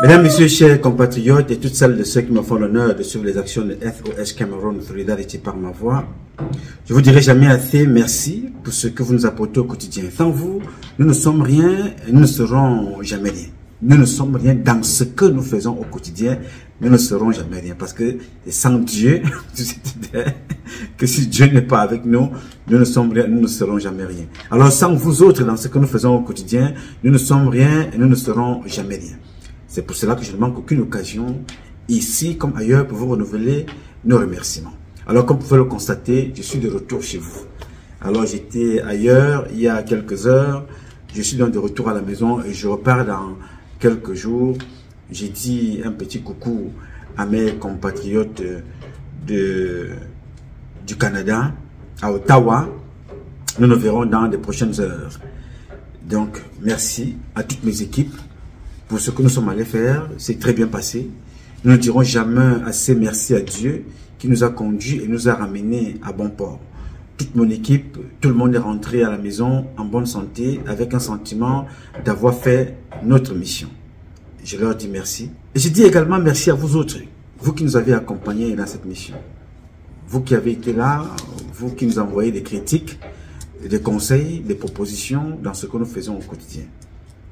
Mesdames, Messieurs, chers compatriotes et toutes celles de ceux qui me font l'honneur de suivre les actions de SOS Cameroun Solidarité par ma voix, je vous dirai jamais assez merci pour ce que vous nous apportez au quotidien. Sans vous, nous ne sommes rien et nous ne serons jamais rien. Nous ne sommes rien dans ce que nous faisons au quotidien. Nous ne serons jamais rien parce que c'est sans Dieu que si Dieu n'est pas avec nous, nous ne sommes rien, nous ne serons jamais rien. Alors sans vous autres dans ce que nous faisons au quotidien, nous ne sommes rien et nous ne serons jamais rien. C'est pour cela que je ne manque aucune occasion, ici comme ailleurs, pour vous renouveler nos remerciements. Alors comme vous pouvez le constater, je suis de retour chez vous. Alors j'étais ailleurs il y a quelques heures, je suis donc de retour à la maison et je repars dans quelques jours. J'ai dit un petit coucou à mes compatriotes du Canada, à Ottawa. Nous nous verrons dans les prochaines heures. Donc merci à toutes mes équipes pour ce que nous sommes allés faire. C'est très bien passé. Nous ne dirons jamais assez merci à Dieu qui nous a conduits et nous a ramenés à bon port. Toute mon équipe, tout le monde est rentré à la maison en bonne santé avec un sentiment d'avoir fait notre mission. Je leur dis merci. Et je dis également merci à vous autres, vous qui nous avez accompagnés dans cette mission. Vous qui avez été là, vous qui nous envoyez des critiques, des conseils, des propositions dans ce que nous faisons au quotidien.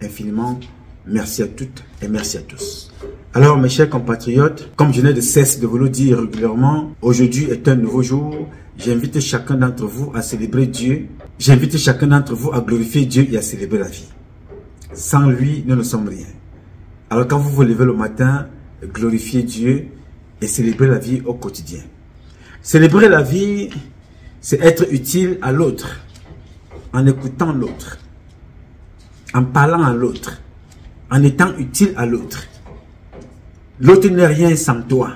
Infiniment, merci à toutes et merci à tous. Alors mes chers compatriotes, comme je n'ai de cesse de vous le dire régulièrement, aujourd'hui est un nouveau jour. J'invite chacun d'entre vous à célébrer Dieu. J'invite chacun d'entre vous à glorifier Dieu et à célébrer la vie. Sans lui, nous ne sommes rien. Alors quand vous vous levez le matin, glorifiez Dieu et célébrez la vie au quotidien. Célébrer la vie, c'est être utile à l'autre, en écoutant l'autre, en parlant à l'autre, en étant utile à l'autre. L'autre n'est rien sans toi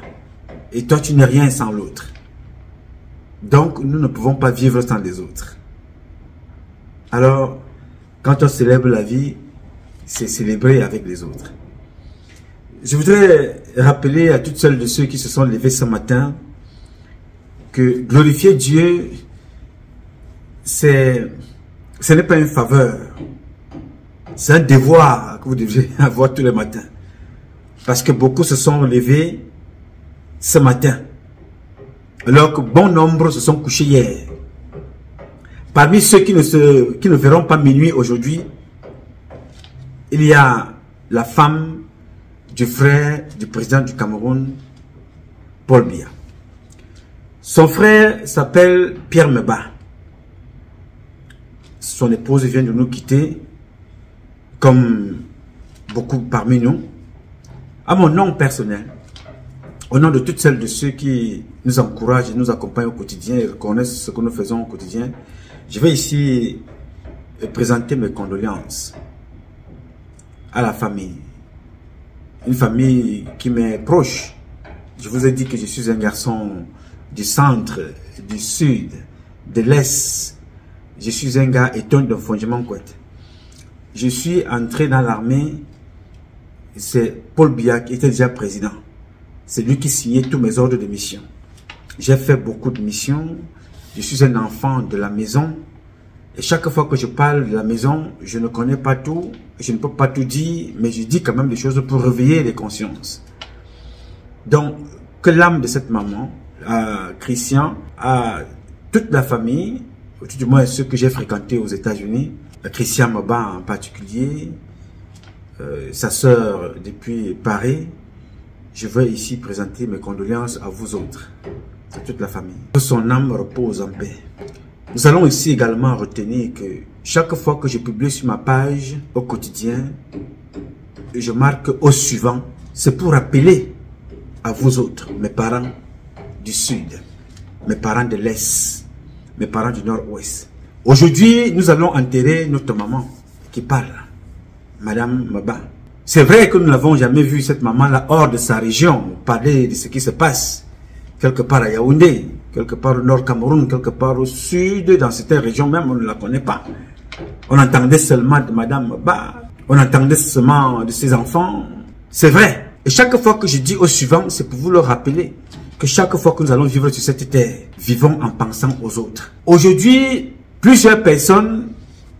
et toi tu n'es rien sans l'autre. Donc nous ne pouvons pas vivre sans les autres. Alors quand on célèbre la vie, c'est célébrer avec les autres. Je voudrais rappeler à toutes celles de ceux qui se sont levés ce matin que glorifier Dieu, ce n'est pas une faveur. C'est un devoir que vous devez avoir tous les matins. Parce que beaucoup se sont levés ce matin. Alors que bon nombre se sont couchés hier. Parmi ceux qui ne verront pas minuit aujourd'hui, il y a la femme du frère du président du Cameroun, Paul Biya. Son frère s'appelle Pierre Meba. Son épouse vient de nous quitter, comme beaucoup parmi nous. À mon nom personnel, au nom de toutes celles de ceux qui nous encouragent et nous accompagnent au quotidien et reconnaissent ce que nous faisons au quotidien, je vais ici présenter mes condoléances à la famille. Une famille qui m'est proche. Je vous ai dit que je suis un garçon du centre, du sud, de l'est. Je suis un gars étonné de Fondement Couette. Je suis entré dans l'armée. C'est Paul Biya qui était déjà président. C'est lui qui signait tous mes ordres de mission. J'ai fait beaucoup de missions. Je suis un enfant de la maison. Et chaque fois que je parle de la maison, je ne connais pas tout. Je ne peux pas tout dire, mais je dis quand même des choses pour réveiller les consciences. Donc, que l'âme de cette maman, à Christian, à toute la famille, ou tout du moins ceux que j'ai fréquentés aux États-Unis, Christian Maba en particulier, sa sœur depuis Paris, je veux ici présenter mes condoléances à vous autres, à toute la famille. Que son âme repose en paix. Nous allons ici également retenir que chaque fois que je publie sur ma page au quotidien, je marque au suivant, c'est pour rappeler à vous autres, mes parents du sud, mes parents de l'est, mes parents du nord-ouest. Aujourd'hui, nous allons enterrer notre maman qui parle, Madame Maba. C'est vrai que nous n'avons jamais vu cette maman-là hors de sa région parler de ce qui se passe quelque part à Yaoundé, quelque part au nord Cameroun, quelque part au sud, dans certaines régions même, on ne la connaît pas. On entendait seulement de Madame Maba, on entendait seulement de ses enfants. C'est vrai. Et chaque fois que je dis au suivant, c'est pour vous le rappeler que chaque fois que nous allons vivre sur cette terre, vivons en pensant aux autres. Aujourd'hui, plusieurs personnes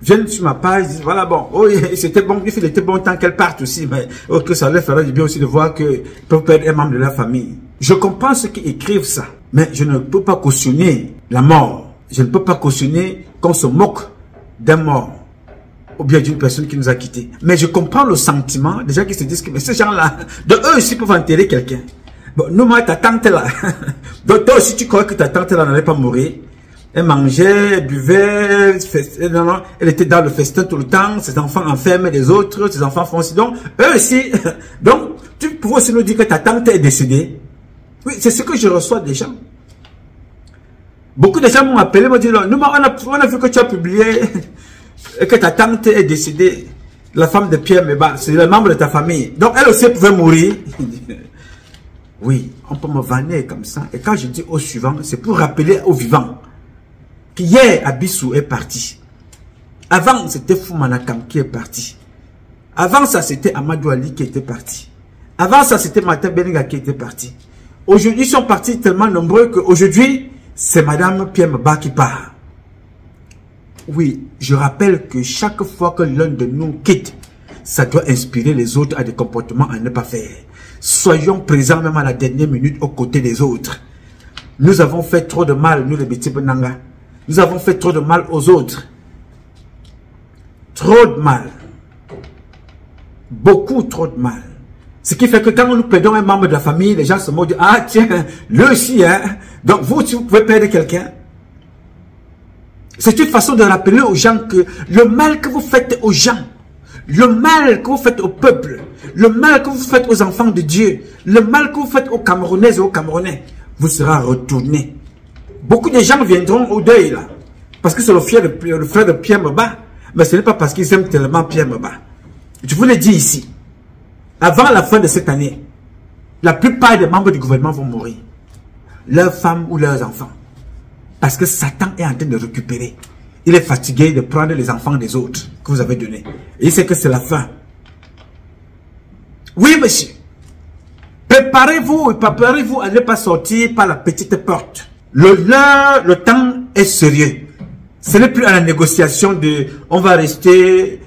viennent sur ma page, disent, voilà, bon, oh, c'était bon, il était bon tant qu'elle parte aussi, mais que ça leur fera du bien aussi de voir qu'ils peuvent perdre un membre de la famille. Je comprends ceux qui écrivent ça, mais je ne peux pas cautionner la mort. Je ne peux pas cautionner qu'on se moque d'un mort ou bien d'une personne qui nous a quittés. Mais je comprends le sentiment des gens qui se disent que mais ces gens-là, de eux aussi peuvent enterrer quelqu'un. Bon, nous, moi, ta tante là, donc toi aussi tu crois que ta tante là n'allait pas mourir. Elle mangeait, elle buvait, elle était dans le festin tout le temps, ses enfants enferment les autres, ses enfants font aussi. Donc, eux aussi, donc, tu pourrais aussi nous dire que ta tante est décédée. Oui, c'est ce que je reçois des gens. Beaucoup de gens m'ont appelé, m'ont dit, nous, on a vu que tu as publié et que ta tante est décédée, la femme de Pierre Meba, c'est le membre de ta famille. Donc, elle aussi pouvait mourir. Oui, on peut me vanner comme ça. Et quand je dis au suivant, c'est pour rappeler aux vivants qu'hier, Abissou est parti. Avant, c'était Foumanakam qui est parti. Avant ça, c'était Amadou Ali qui était parti. Avant ça, c'était Martin Benega qui était parti. Aujourd'hui, ils sont partis tellement nombreux qu'aujourd'hui, c'est Madame Pierre Meba qui part. Oui, je rappelle que chaque fois que l'un de nous quitte, ça doit inspirer les autres à des comportements à ne pas faire. Soyons présents même à la dernière minute aux côtés des autres. Nous avons fait trop de mal, nous les Béti Benanga. Nous avons fait trop de mal aux autres. Trop de mal. Beaucoup trop de mal. Ce qui fait que quand nous perdons un membre de la famille, les gens se moquent. Ah tiens, lui aussi, hein. Donc vous, si vous pouvez perdre quelqu'un. C'est une façon de rappeler aux gens que le mal que vous faites aux gens, le mal que vous faites au peuple, le mal que vous faites aux enfants de Dieu, le mal que vous faites aux Camerounaises et aux Camerounais, vous sera retourné. Beaucoup de gens viendront au deuil là, parce que c'est le frère de Pierre Meba, mais ce n'est pas parce qu'ils aiment tellement Pierre Meba. Je vous l'ai dit ici, avant la fin de cette année, la plupart des membres du gouvernement vont mourir, leurs femmes ou leurs enfants, parce que Satan est en train de récupérer. Il est fatigué de prendre les enfants des autres que vous avez donnés. Et il sait que c'est la fin. Oui, monsieur. Préparez-vous à ne pas sortir par la petite porte. Le temps est sérieux. Ce n'est plus à la négociation de on va rester,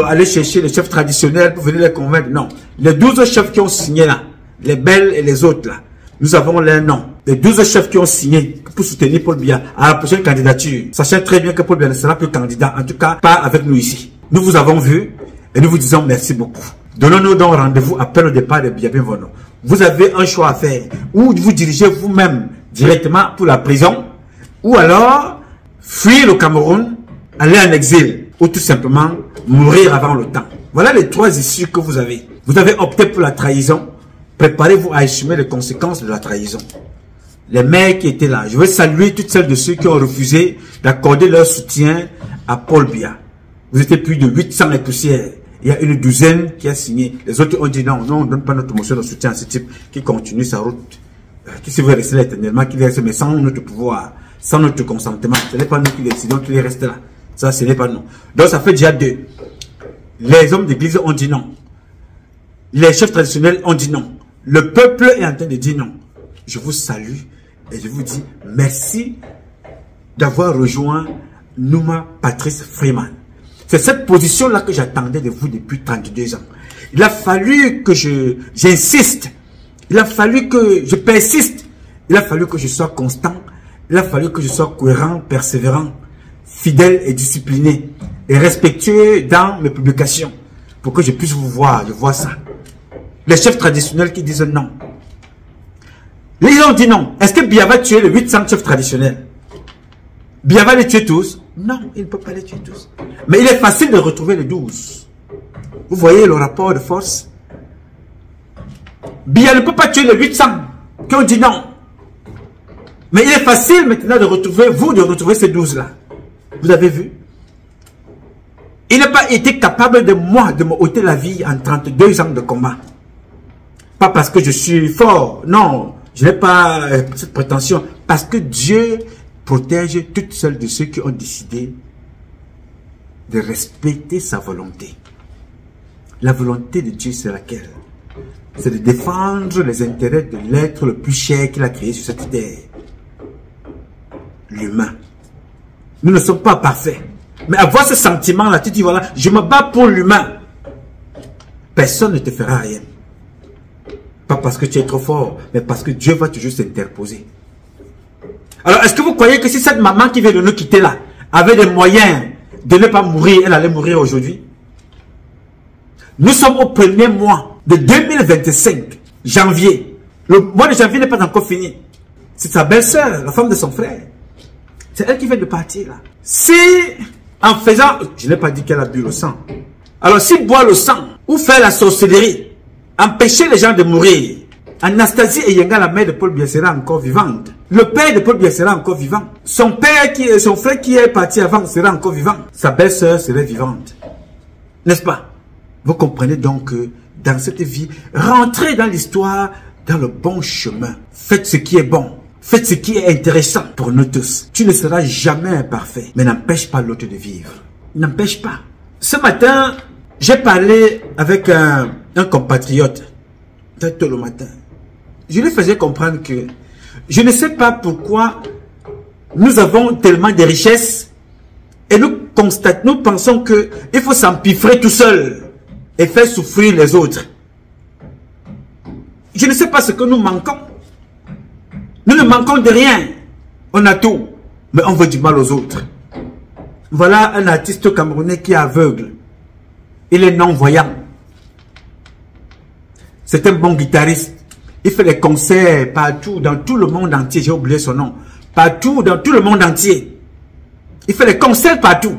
aller chercher les chefs traditionnels pour venir les convaincre. Non. Les 12 chefs qui ont signé là, les belles et les autres là, nous avons leurs noms. Les 12 chefs qui ont signé pour soutenir Paul Biya à la prochaine candidature, sachant très bien que Paul Biya ne sera plus candidat, en tout cas pas avec nous ici. Nous vous avons vu et nous vous disons merci beaucoup. Donnons-nous donc rendez-vous après le départ de Biya Bienvenue. Vous avez un choix à faire, ou vous dirigez vous-même directement pour la prison, ou alors fuir le Cameroun, aller en exil, ou tout simplement mourir avant le temps. Voilà les 3 issues que vous avez. Vous avez opté pour la trahison. Préparez-vous à assumer les conséquences de la trahison. Les mères qui étaient là, je veux saluer toutes celles de ceux qui ont refusé d'accorder leur soutien à Paul Biya. Vous étiez plus de 800 et poussières. Il y a une douzaine qui a signé. Les autres ont dit non, on ne donne pas notre motion de soutien à ce type qui continue sa route. Qui se veut rester là éternellement, qui reste, mais sans notre pouvoir, sans notre consentement. Ce n'est pas nous qui décidons qu'il reste là. Ça, ce n'est pas nous. Donc, ça fait déjà 2. Les hommes d'église ont dit non. Les chefs traditionnels ont dit non. Le peuple est en train de dire non. Je vous salue et je vous dis merci d'avoir rejoint Nouma Patrice Freeman. C'est cette position-là que j'attendais de vous depuis 32 ans. Il a fallu que j'insiste. Il a fallu que je persiste. Il a fallu que je sois constant. Il a fallu que je sois cohérent, persévérant, fidèle et discipliné. Et respectueux dans mes publications. Pour que je puisse vous voir. Je vois ça. Les chefs traditionnels qui disent non. Les gens ont dit non. Est-ce que Biya va tuer les 800 chefs traditionnels? Biya va les tuer tous? Non, il ne peut pas les tuer tous. Mais il est facile de retrouver les 12. Vous voyez le rapport de force? Biya ne peut pas tuer les 800 qui ont dit non. Mais il est facile maintenant de retrouver ces 12-là. Vous avez vu? Il n'a pas été capable de me ôter la vie en 32 ans de combat. Pas parce que je suis fort, non, je n'ai pas cette prétention. Parce que Dieu protège toutes celles de ceux qui ont décidé de respecter sa volonté. La volonté de Dieu, c'est laquelle? C'est de défendre les intérêts de l'être le plus cher qu'il a créé sur cette terre. L'humain. Nous ne sommes pas parfaits. Mais avoir ce sentiment-là, tu dis voilà, je me bats pour l'humain. Personne ne te fera rien. Pas parce que tu es trop fort, mais parce que Dieu va toujours s'interposer. Alors, est-ce que vous croyez que si cette maman qui vient de nous quitter là, avait des moyens de ne pas mourir, elle allait mourir aujourd'hui? Nous sommes au premier mois de 2025, janvier. Le mois de janvier n'est pas encore fini. C'est sa belle-sœur, la femme de son frère. C'est elle qui vient de partir là. Si, en faisant, je n'ai pas dit qu'elle a bu le sang. Alors, si boire le sang, ou faire la sorcellerie, empêcher les gens de mourir, Anastasie Eyenga, la mère de Paul Biya, sera encore vivante. Le père de Paul Biya sera encore vivant. Son frère qui est parti avant sera encore vivant. Sa belle-sœur serait vivante. N'est-ce pas? Vous comprenez donc que dans cette vie, rentrez dans l'histoire, dans le bon chemin. Faites ce qui est bon. Faites ce qui est intéressant pour nous tous. Tu ne seras jamais imparfait, mais n'empêche pas l'autre de vivre. N'empêche pas. Ce matin, j'ai parlé avec un compatriote. Tôt le matin. Je lui faisais comprendre que je ne sais pas pourquoi nous avons tellement de richesses et nous pensons qu'il faut s'empiffrer tout seul et faire souffrir les autres. Je ne sais pas ce que nous manquons. Nous ne manquons de rien. On a tout, mais on veut du mal aux autres. Voilà un artiste camerounais qui est aveugle. Il est non-voyant. C'est un bon guitariste. Il fait des concerts partout, dans tout le monde entier. J'ai oublié son nom. Partout, dans tout le monde entier. Il fait des concerts partout.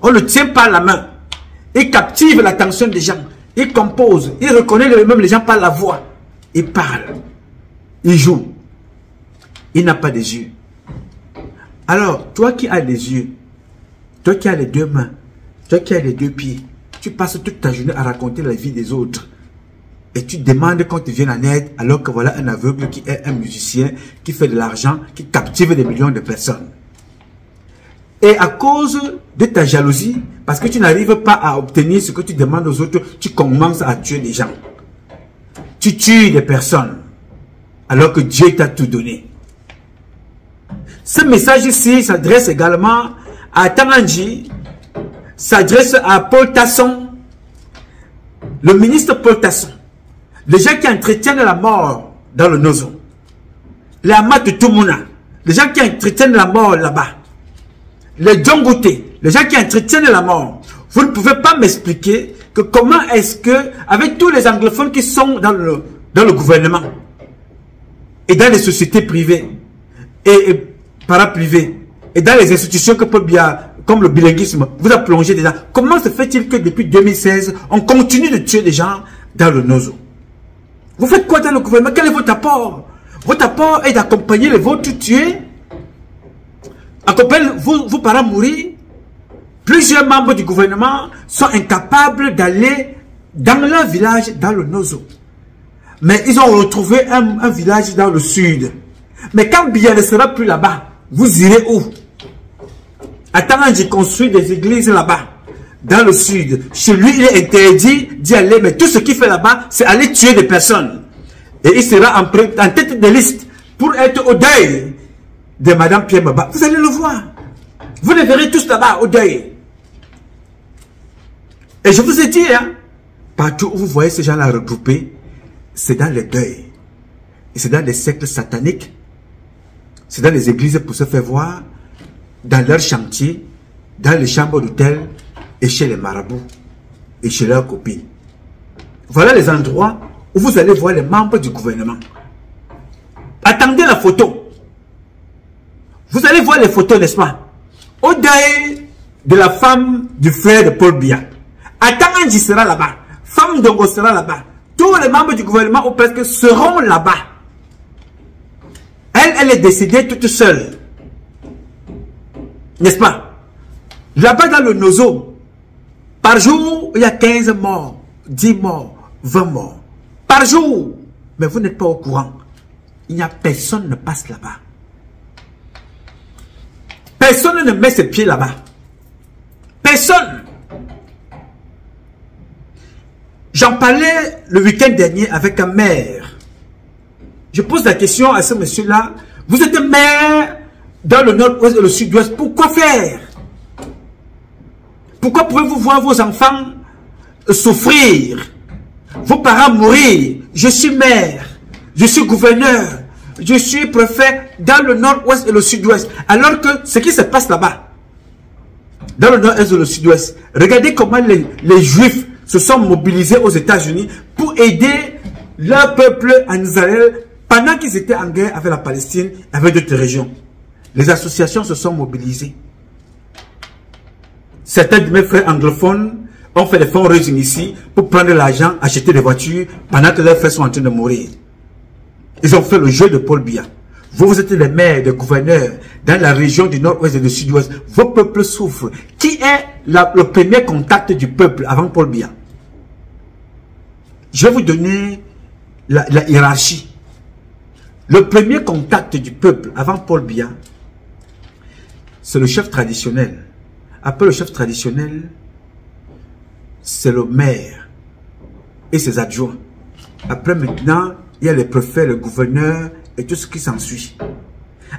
On ne le tient pas la main. Il captive l'attention des gens. Il compose. Il reconnaît même les gens par la voix. Il parle. Il joue. Il n'a pas des yeux. Alors, toi qui as des yeux, toi qui as les deux mains, toi qui as les deux pieds, tu passes toute ta journée à raconter la vie des autres. Et tu demandes qu'on te vienne en aide alors que voilà un aveugle qui est un musicien, qui fait de l'argent, qui captive des millions de personnes. Et à cause de ta jalousie, parce que tu n'arrives pas à obtenir ce que tu demandes aux autres, tu commences à tuer des gens. Tu tues des personnes alors que Dieu t'a tout donné. Ce message ici s'adresse également à Tananji, s'adresse à Paul Tasson, le ministre Paul Tasson. Les gens qui entretiennent la mort dans le Nozo. Les Amat de Toumouna. Les gens qui entretiennent la mort là-bas. Les Djongouté. Les gens qui entretiennent la mort. Vous ne pouvez pas m'expliquer que comment est-ce que, avec tous les anglophones qui sont dans le gouvernement, et dans les sociétés privées, et paraprivées, et dans les institutions que Paul Biya, comme le bilinguisme, vous a plongé dedans. Comment se fait-il que depuis 2016, on continue de tuer des gens dans le Nozo? Vous faites quoi dans le gouvernement? Quel est votre apport? Votre apport est d'accompagner les vôtres tués, accompagner vos parents mourir. Plusieurs membres du gouvernement sont incapables d'aller dans leur village, dans le Nozo. Mais ils ont retrouvé un village dans le sud. Mais quand Biya ne sera plus là-bas, vous irez où? Attends, j'ai construit des églises là-bas, dans le sud. Chez lui, il est interdit d'y aller, mais tout ce qu'il fait là-bas, c'est aller tuer des personnes. Et il sera en tête de liste pour être au deuil de Madame Pierre Mbaba. Vous allez le voir. Vous les verrez tous là-bas, au deuil. Et je vous ai dit, hein, partout où vous voyez ces gens-là regroupés, c'est dans les deuils. Et c'est dans les sectes sataniques. C'est dans les églises pour se faire voir, dans leurs chantiers, dans les chambres d'hôtel, et chez les marabouts, et chez leurs copines. Voilà les endroits où vous allez voir les membres du gouvernement. Attendez la photo. Vous allez voir les photos, n'est-ce pas? Au deuil de la femme du frère de Paul Biya. Atanganji sera là-bas. Femme Dongo sera là-bas. Tous les membres du gouvernement ou presque seront là-bas. Elle est décédée toute seule. N'est-ce pas? Là-bas dans le Nozo, par jour, il y a 15 morts, 10 morts, 20 morts. Par jour. Mais vous n'êtes pas au courant. Il n'y a personne qui ne passe là-bas. Personne ne met ses pieds là-bas. Personne. J'en parlais le week-end dernier avec un maire. Je pose la question à ce monsieur-là. Vous êtes maire dans le nord-ouest et le sud-ouest. Pourquoi faire? Pourquoi pouvez-vous voir vos enfants souffrir, vos parents mourir? Je suis maire, je suis gouverneur, je suis préfet dans le nord-ouest et le sud-ouest. Alors que ce qui se passe là-bas, dans le nord-est et le sud-ouest, regardez comment les juifs se sont mobilisés aux États-Unis pour aider leur peuple en Israël pendant qu'ils étaient en guerre avec la Palestine, avec d'autres régions. Les associations se sont mobilisées. Certains de mes frères anglophones ont fait des fundraising ici pour prendre l'argent, acheter des voitures pendant que leurs frères sont en train de mourir. Ils ont fait le jeu de Paul Biya. Vous êtes les maires, les gouverneurs dans la région du nord-ouest et du sud-ouest. Vos peuples souffrent. Qui est le premier contact du peuple avant Paul Biya? Je vais vous donner la hiérarchie. Le premier contact du peuple avant Paul Biya, c'est le chef traditionnel. Après le chef traditionnel, c'est le maire et ses adjoints. Après maintenant, il y a les préfets, le gouverneur et tout ce qui s'ensuit.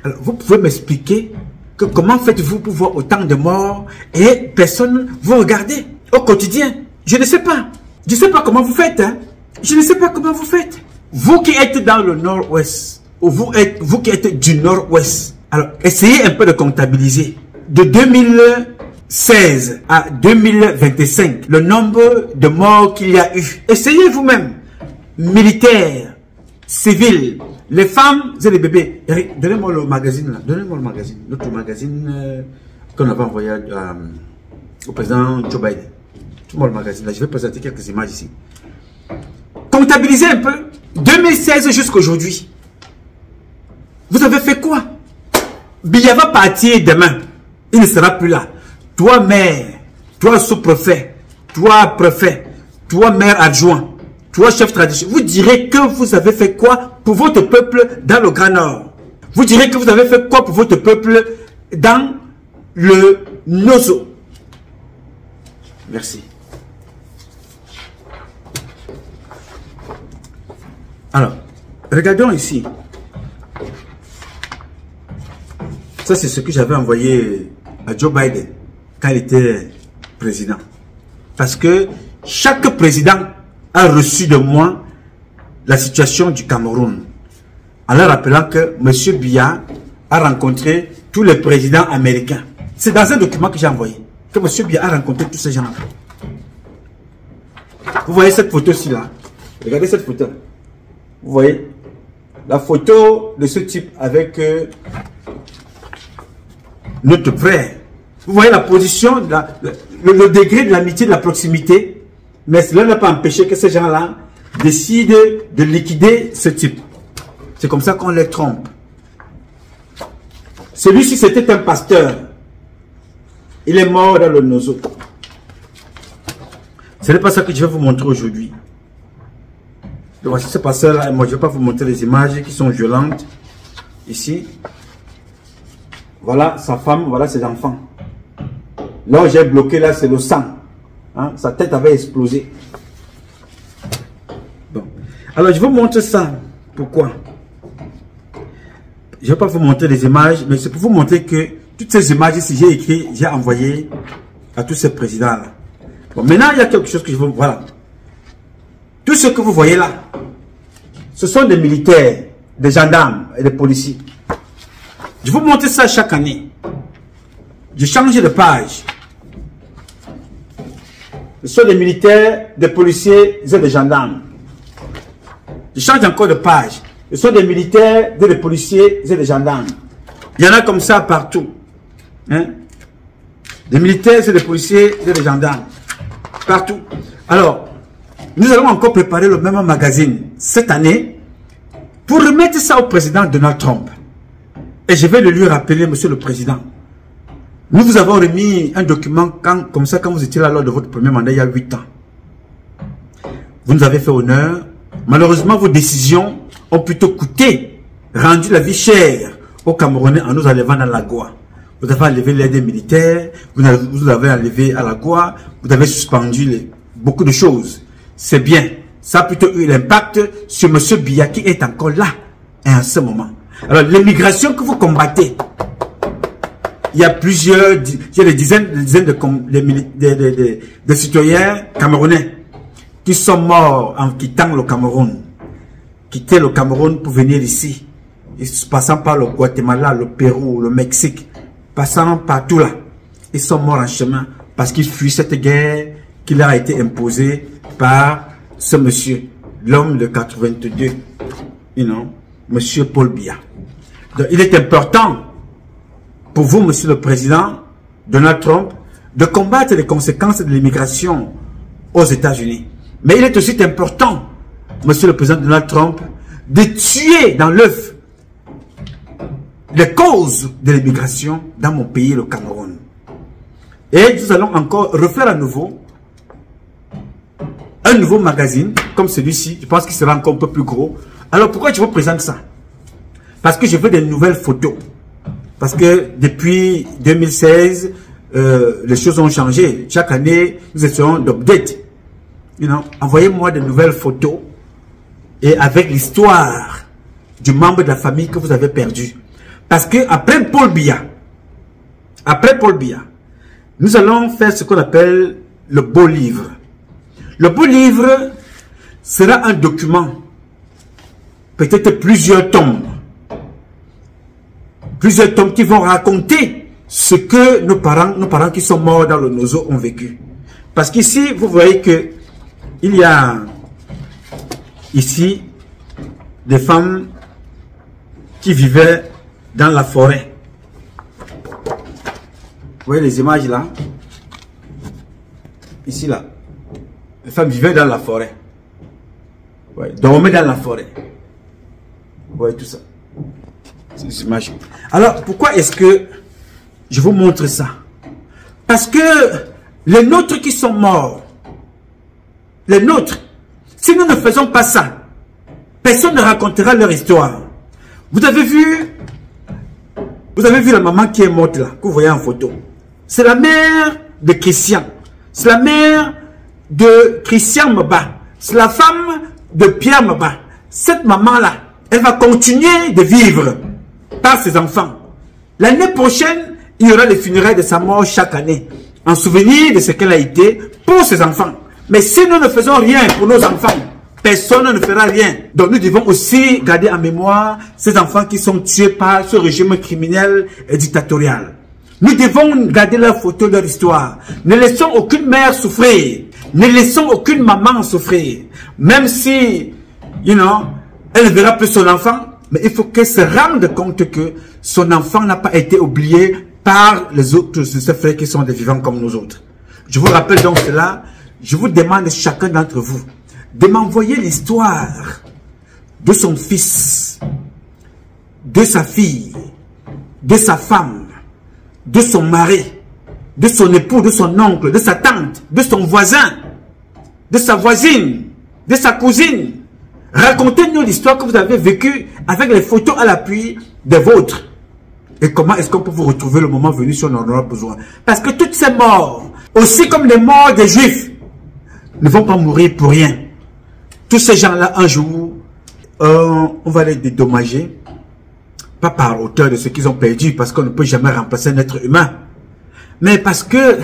Alors, vous pouvez m'expliquer que comment faites-vous pour voir autant de morts et personne vous regardez au quotidien? Je ne sais pas. Je ne sais pas comment vous faites. Hein? Je ne sais pas comment vous faites. Vous qui êtes dans le nord-ouest, ou vous qui êtes du nord-ouest, alors essayez un peu de comptabiliser. De 2016 à 2025, le nombre de morts qu'il y a eu. Essayez vous-même. Militaires, civils, les femmes et les bébés. Eric, donnez-moi le magazine là. Donnez-moi le magazine. Notre magazine qu'on avait envoyé au président Joe Biden. Donnez-moi le magazine là. Je vais présenter quelques images ici. Comptabilisez un peu. 2016 jusqu'à aujourd'hui. Vous avez fait quoi? Biya va partir demain. Il ne sera plus là. Toi maire, toi sous-préfet, toi préfet, toi maire adjoint, toi chef traditionnel, vous direz que vous avez fait quoi pour votre peuple dans le Grand Nord? Vous direz que vous avez fait quoi pour votre peuple dans le Nozo? Merci. Alors, regardons ici. Ça, c'est ce que j'avais envoyé à Joe Biden quand il était président. Parce que chaque président a reçu de moi la situation du Cameroun. En leur rappelant que M. Biya a rencontré tous les présidents américains. C'est dans un document que j'ai envoyé. Que M. Biya a rencontré tous ces gens-là. Vous voyez cette photo-ci là. Regardez cette photo. Vous voyez la photo de ce type avec notre frère. Vous voyez la position, le degré de l'amitié, de la proximité. Mais cela n'a pas empêché que ces gens-là décident de liquider ce type. C'est comme ça qu'on les trompe. Celui-ci, c'était un pasteur. Il est mort dans le Nozo. Ce n'est pas ça que je vais vous montrer aujourd'hui. Voici ce pasteur-là. Moi, je ne vais pas vous montrer les images qui sont violentes. Ici. Voilà sa femme, voilà ses enfants. Là où j'ai bloqué, là, c'est le sang. Hein? Sa tête avait explosé. Bon. Alors, je vais vous montrer ça. Pourquoi? Je ne vais pas vous montrer les images, mais c'est pour vous montrer que toutes ces images ici, j'ai écrit, j'ai envoyé à tous ces présidents-là. Bon, maintenant, il y a quelque chose que je veux... Voilà. Tout ce que vous voyez là, ce sont des militaires, des gendarmes et des policiers. Je vous montre ça chaque année. Je change de page. Ce sont des militaires, des policiers et des gendarmes. Je change encore de page. Ce sont des militaires, des policiers et des gendarmes. Il y en a comme ça partout. Hein? Des militaires et des policiers et des gendarmes. Partout. Alors, nous allons encore préparer le même magazine cette année pour remettre ça au président Donald Trump. Et je vais le lui rappeler, monsieur le président. Nous vous avons remis un document comme ça quand vous étiez là lors de votre premier mandat il y a 8 ans. Vous nous avez fait honneur. Malheureusement, vos décisions ont plutôt coûté, rendu la vie chère aux Camerounais en nous enlevant à la Goa. Vous avez enlevé l'aide militaire, vous avez enlevé à la Goa, vous avez suspendu beaucoup de choses. C'est bien. Ça a plutôt eu l'impact sur M. Biya qui est encore là en ce moment. Alors, l'immigration que vous combattez, il y a des dizaines de citoyens camerounais qui sont morts en quittant le Cameroun. Quitter le Cameroun pour venir ici. Passant par le Guatemala, le Pérou, le Mexique, passant partout là. Ils sont morts en chemin parce qu'ils fuient cette guerre qui leur a été imposée par ce monsieur, l'homme de 82, monsieur Paul Biya. Donc, il est important pour vous, monsieur le président Donald Trump, de combattre les conséquences de l'immigration aux États-Unis. Mais il est aussi important, monsieur le président Donald Trump, de tuer dans l'œuf les causes de l'immigration dans mon pays, le Cameroun. Et nous allons encore refaire à nouveau un nouveau magazine comme celui-ci. Je pense qu'il sera encore un peu plus gros. Alors pourquoi je vous présente ça? Parce que je veux des nouvelles photos. Parce que depuis 2016, les choses ont changé. Chaque année, nous essayons d'update. Envoyez-moi de nouvelles photos et avec l'histoire du membre de la famille que vous avez perdu. Parce que après Paul Biya, nous allons faire ce qu'on appelle le beau livre. Le beau livre sera un document, peut-être plusieurs tomes qui vont raconter ce que nos parents qui sont morts dans le Nozo ont vécu. Parce qu'ici, vous voyez que il y a ici des femmes qui vivaient dans la forêt. Vous voyez les images là? Ici là. Les femmes vivaient dans la forêt. Ouais, dormaient dans la forêt. Vous voyez tout ça. C'est des images. Alors, pourquoi est-ce que je vous montre ça? Parce que les nôtres qui sont morts, les nôtres, si nous ne faisons pas ça, personne ne racontera leur histoire. Vous avez vu la maman qui est morte là, que vous voyez en photo. C'est la mère de Christian. C'est la mère de Christian Mba. C'est la femme de Pierre Mba. Cette maman-là, elle va continuer de vivre par ses enfants. L'année prochaine, il y aura les funérailles de sa mort chaque année, en souvenir de ce qu'elle a été pour ses enfants. Mais si nous ne faisons rien pour nos enfants, personne ne fera rien. Donc nous devons aussi garder en mémoire ces enfants qui sont tués par ce régime criminel et dictatorial. Nous devons garder leurs photos, leur histoire. Ne laissons aucune mère souffrir. Ne laissons aucune maman souffrir. Même si, elle ne verra plus son enfant, mais il faut qu'elle se rende compte que son enfant n'a pas été oublié par les autres de ses frères qui sont des vivants comme nous autres. Je vous rappelle donc cela. Je vous demande chacun d'entre vous de m'envoyer l'histoire de son fils, de sa fille, de sa femme, de son mari, de son époux, de son oncle, de sa tante, de son voisin, de sa voisine, de sa cousine. Racontez-nous l'histoire que vous avez vécue avec les photos à l'appui des vôtres. Et comment est-ce qu'on peut vous retrouver le moment venu si on en aura besoin? Parce que toutes ces morts, aussi comme les morts des Juifs, ne vont pas mourir pour rien. Tous ces gens-là, un jour, on va les dédommager. Pas par hauteur de ce qu'ils ont perdu, parce qu'on ne peut jamais remplacer un être humain. Mais parce que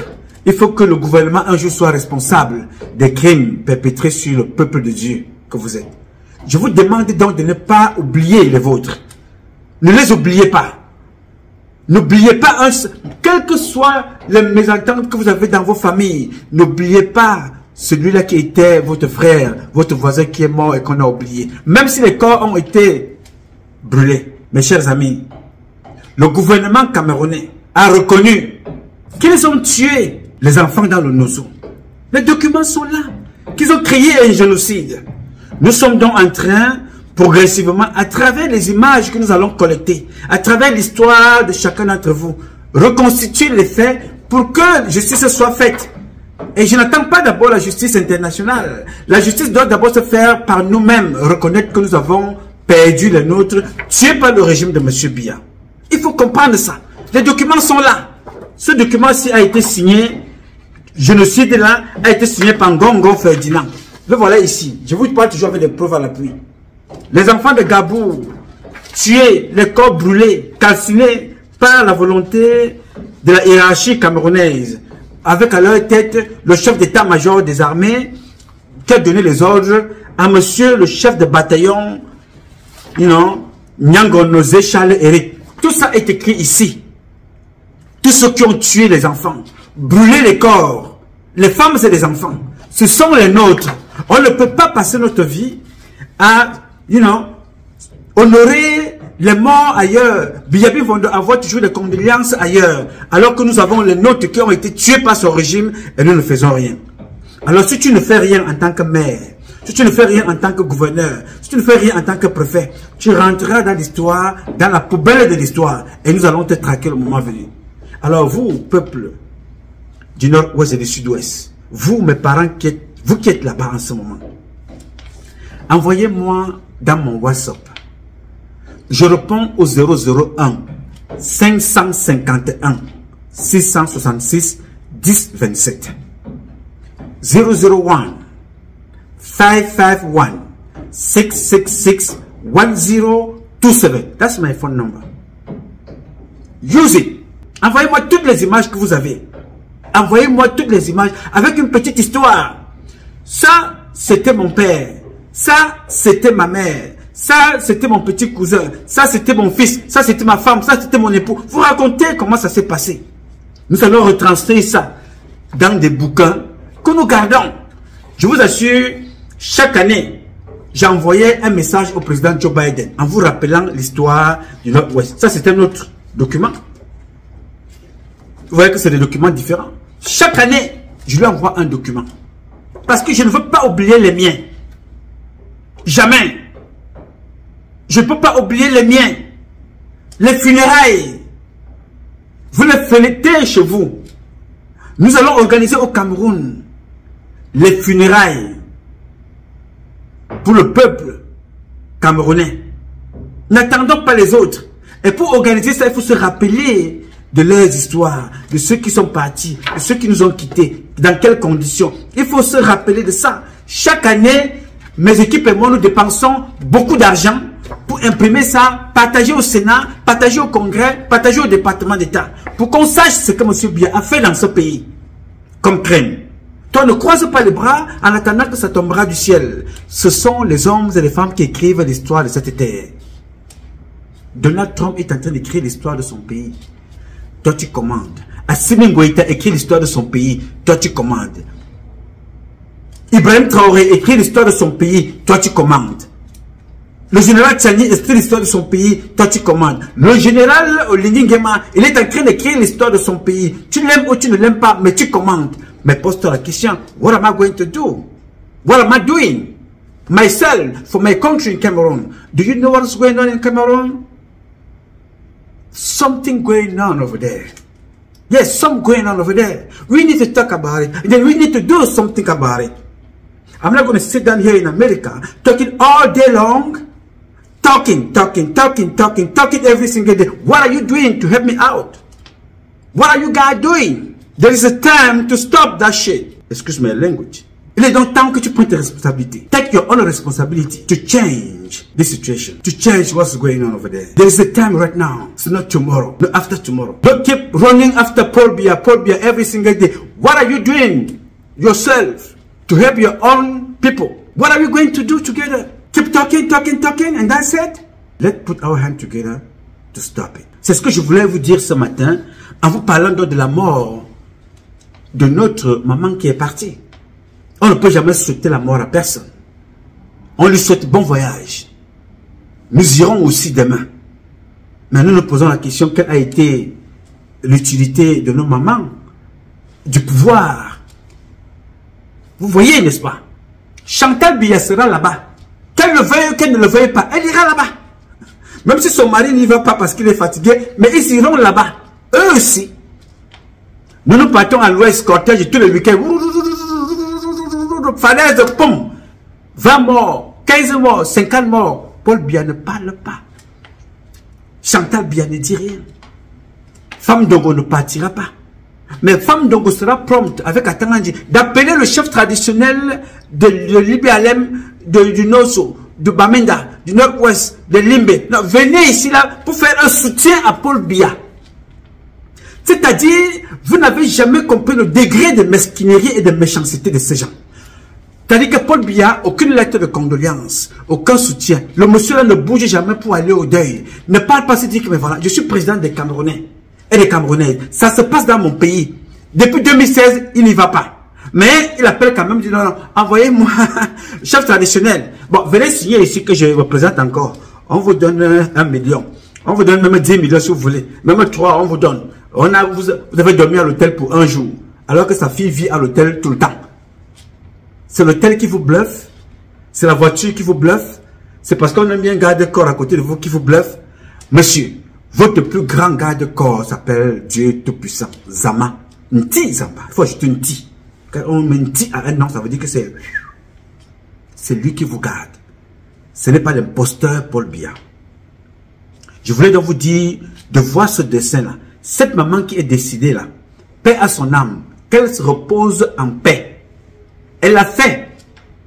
il faut que le gouvernement un jour soit responsable des crimes perpétrés sur le peuple de Dieu que vous êtes. Je vous demande donc de ne pas oublier les vôtres. Ne les oubliez pas. N'oubliez pas, quelles que soient les mésententes que vous avez dans vos familles, n'oubliez pas celui-là qui était votre frère, votre voisin qui est mort et qu'on a oublié. Même si les corps ont été brûlés. Mes chers amis, le gouvernement camerounais a reconnu qu'ils ont tué les enfants dans le Nozo. Les documents sont là, qu'ils ont créé un génocide. Nous sommes donc en train, progressivement, à travers les images que nous allons collecter, à travers l'histoire de chacun d'entre vous, reconstituer les faits pour que justice soit faite. Et je n'attends pas d'abord la justice internationale. La justice doit d'abord se faire par nous-mêmes, reconnaître que nous avons perdu les nôtres, tués par le régime de M. Biya. Il faut comprendre ça. Les documents sont là. Ce document-ci a été signé, génocide là, a été signé par Ngongo Ferdinand. Le voilà ici. Je vous parle toujours avec des preuves à l'appui. Les enfants de Gabou, tués, les corps brûlés, calcinés par la volonté de la hiérarchie camerounaise, avec à leur tête le chef d'état-major des armées, qui a donné les ordres à monsieur le chef de bataillon, Nyangonose Charles Eric. Tout ça est écrit ici. Tous ceux qui ont tué les enfants, brûlé les corps, les femmes et les enfants, ce sont les nôtres. On ne peut pas passer notre vie à, honorer les morts ailleurs. Biyabi vont avoir toujours des condoléances ailleurs, alors que nous avons les nôtres qui ont été tués par ce régime et nous ne faisons rien. Alors si tu ne fais rien en tant que maire, si tu ne fais rien en tant que gouverneur, si tu ne fais rien en tant que préfet, tu rentreras dans l'histoire, dans la poubelle de l'histoire, et nous allons te traquer le moment venu. Alors vous, peuple du nord-ouest et du sud-ouest, vous, mes parents, vous qui êtes là-bas en ce moment, envoyez-moi dans mon WhatsApp. Je réponds au 001 551 666 10 27. 001 551 666 1027. That's my phone number. Use it. Envoyez-moi toutes les images que vous avez. Envoyez-moi toutes les images avec une petite histoire. Ça, c'était mon père. Ça, c'était ma mère. Ça, c'était mon petit cousin. Ça, c'était mon fils. Ça, c'était ma femme. Ça, c'était mon époux. Vous racontez comment ça s'est passé. Nous allons retranscrire ça dans des bouquins que nous gardons. Je vous assure, chaque année, j'envoyais un message au président Joe Biden en vous rappelant l'histoire du Nord-Ouest. Ça, c'était notre document. Vous voyez que c'est des documents différents. Chaque année, je lui envoie un document. Parce que je ne veux pas oublier les miens. Jamais. Je ne peux pas oublier les miens. Les funérailles. Vous les fêtez chez vous. Nous allons organiser au Cameroun les funérailles pour le peuple camerounais. N'attendons pas les autres. Et pour organiser ça, il faut se rappeler de leurs histoires, de ceux qui sont partis, de ceux qui nous ont quittés, dans quelles conditions. Il faut se rappeler de ça. Chaque année, mes équipes et moi, nous dépensons beaucoup d'argent pour imprimer ça, partager au Sénat, partager au Congrès, partager au département d'État, pour qu'on sache ce que M. Biya a fait dans ce pays, comme crème. Toi, ne croise pas les bras en attendant que ça tombera du ciel. Ce sont les hommes et les femmes qui écrivent l'histoire de cette terre. Donald Trump est en train d'écrire l'histoire de son pays. Toi, tu commandes. Assimi Goïta écrit l'histoire de son pays. Toi, tu commandes. Ibrahim Traoré écrit l'histoire de son pays. Toi, tu commandes. Le général Tchani écrit l'histoire de son pays. Toi, tu commandes. Le général Oligui Nguema, il est en train d'écrire l'histoire de son pays. Tu l'aimes ou tu ne l'aimes pas, mais tu commandes. Mais pose-toi la question, what am I going to do? What am I doing? Myself, for my country in Cameroon. Do you know what's going on in Cameroon? Something going on over there. Yes, something going on over there. We need to talk about it. And then we need to do something about it. I'm not going to sit down here in America talking all day long. Talking every single day. What are you doing to help me out? What are you guys doing? There is a time to stop that shit. Excuse my language. Il est donc temps que tu prennes tes responsabilités. Take your own responsibility to change the situation. To change what's going on over there. There is a time right now. It's not tomorrow. Not after tomorrow. Don't keep running after Paul Biya every single day. What are you doing yourself to help your own people? What are we going to do together? Keep talking, and that's it. Let's put our hand together to stop it. C'est ce que je voulais vous dire ce matin en vous parlant de la mort de notre maman qui est partie. On ne peut jamais souhaiter la mort à personne. On lui souhaite bon voyage. Nous irons aussi demain. Mais nous nous posons la question, quelle a été l'utilité de nos mamans, du pouvoir? Vous voyez, n'est-ce pas? Chantal Biya sera là-bas. Qu'elle le veuille ou qu'elle ne le veuille pas, elle ira là-bas. Même si son mari n'y va pas parce qu'il est fatigué, mais ils iront là-bas. Eux aussi. Nous partons à l'ouest, cortège tous les week-ends. Falaise, poum. 20 morts, 15 morts, 50 morts. Paul Biya ne parle pas. Chantal Biya ne dit rien. Femme Dongo ne partira pas. Mais Femme Dongo sera prompte avec Atanganji d'appeler le chef traditionnel de l'Ibialem, du Noso, de Bamenda, du Nord-Ouest, de Limbe. Non, venez ici là pour faire un soutien à Paul Biya. C'est-à-dire, vous n'avez jamais compris le degré de mesquinerie et de méchanceté de ces gens. C'est-à-dire que Paul Biya, aucune lettre de condoléance, aucun soutien. Le monsieur là ne bouge jamais pour aller au deuil. Ne parle pas, se dire que mais voilà, je suis président des Camerounais et des Camerounaises. Ça se passe dans mon pays. Depuis 2016, il n'y va pas. Mais il appelle quand même, il dit non, non, envoyez-moi, chef traditionnel. Bon, venez signer ici que je représente encore. On vous donne 1 million. On vous donne même 10 millions si vous voulez. Même 3, on vous donne. Vous avez dormi à l'hôtel pour 1 jour. Alors que sa fille vit à l'hôtel tout le temps. C'est l'hôtel qui vous bluffe. C'est la voiture qui vous bluffe. C'est parce qu'on aime bien garde-corps à côté de vous qui vous bluffe. Monsieur, votre plus grand garde-corps s'appelle Dieu Tout-Puissant. Zama. Nti Zama. Il faut ajouter un Nti. Quand on met Nti à un nom, ça veut dire que c'est lui qui vous garde. Ce n'est pas l'imposteur Paul Biya. Je voulais donc vous dire de voir ce dessin-là. Cette maman qui est décédée là, paix à son âme, qu'elle se repose en paix. Elle a fait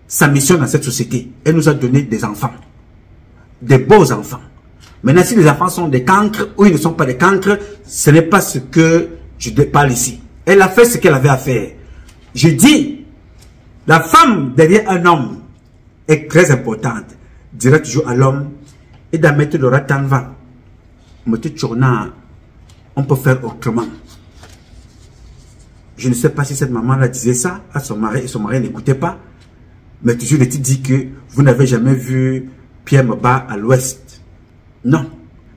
sa mission dans cette société. Elle nous a donné des enfants. Des beaux enfants. Maintenant, si les enfants sont des cancres ou ils ne sont pas des cancres, ce n'est pas ce que je parle ici. Elle a fait ce qu'elle avait à faire. Je dis, la femme derrière un homme est très importante. Dirait toujours à l'homme, et d'en mettre le ratanva. On peut faire autrement. Je ne sais pas si cette maman-là disait ça à son mari et son mari n'écoutait pas. Mais toujours les dit que vous n'avez jamais vu Pierre Meba à l'ouest. Non.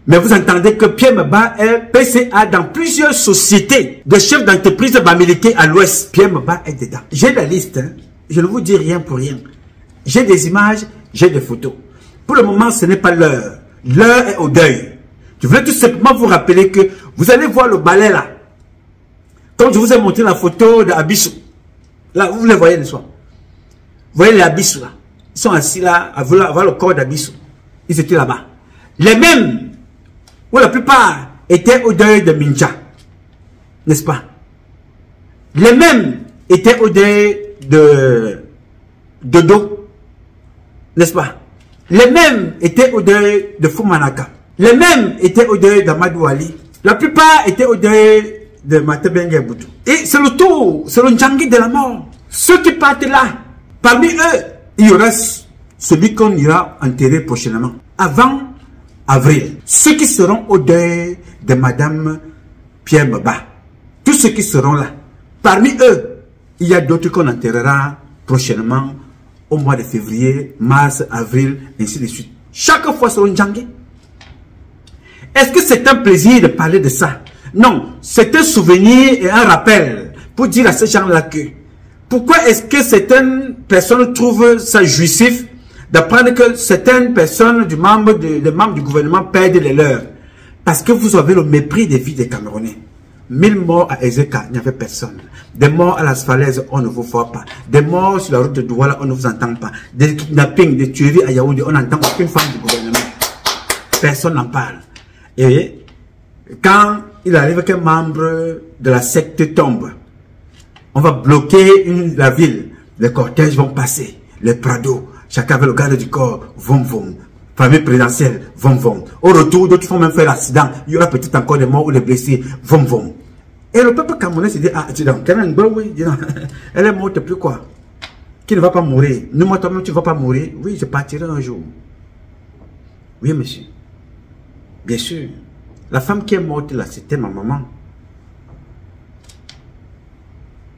Mais vous entendez que Pierre Meba est PCA dans plusieurs sociétés de chefs d'entreprise bamileke à l'ouest. Pierre Meba est dedans. J'ai la liste. Hein. Je ne vous dis rien pour rien. J'ai des images, j'ai des photos. Pour le moment, ce n'est pas l'heure. L'heure est au deuil. Je voulais tout simplement vous rappeler que vous allez voir le balai là. Comme je vous ai montré la photo d'Abissou. Là, vous les voyez le soir. Vous voyez les Abissou là. Ils sont assis là, à voir le corps d'Abissou. Ils étaient là-bas. Les mêmes, où la plupart étaient au deuil de Minja. N'est-ce pas? Les mêmes étaient au deuil de Dodo. N'est-ce pas? Les mêmes étaient au deuil de Fumanaka. Les mêmes étaient au deuil d'Amadou Ali. La plupart étaient au deuil de Matebengue Boutou. Et c'est le tour, c'est le Ndjangui de la mort. Ceux qui partent là, parmi eux, il y aura celui qu'on ira enterrer prochainement. Avant avril. Ceux qui seront au deuil de Madame Pierre Meba. Tous ceux qui seront là. Parmi eux, il y a d'autres qu'on enterrera prochainement au mois de février, mars, avril, ainsi de suite. Chaque fois c'est le Ndjangui. Est-ce que c'est un plaisir de parler de ça? Non, c'est un souvenir et un rappel pour dire à ces gens-là que pourquoi est-ce que certaines personnes trouvent ça jouissif d'apprendre que certaines personnes des membres du gouvernement perdent les leurs? Parce que vous avez le mépris des vies des Camerounais. 1000 morts à Ezeka, il n'y avait personne. Des morts à Las Falaises, on ne vous voit pas. Des morts sur la route de Douala, on ne vous entend pas. Des kidnappings, des tueries à Yaoundé, on n'entend aucune femme du gouvernement. Personne n'en parle. Et quand il arrive qu'un membre de la secte tombe, on va bloquer la ville. Les cortèges vont passer, les prados, chacun avec le garde du corps, vom vom. Famille présidentielle, vom vom. Au retour, d'autres vont même faire l'accident. Il y aura peut-être encore des morts ou des blessés, vom vom. Et le peuple camerounais se dit, ah, dis donc, elle est morte plus quoi? Qui ne va pas mourir? Nous, moi, toi-même, tu ne vas pas mourir? Oui, je partirai un jour. Oui, monsieur. Bien sûr. La femme qui est morte là, c'était ma maman.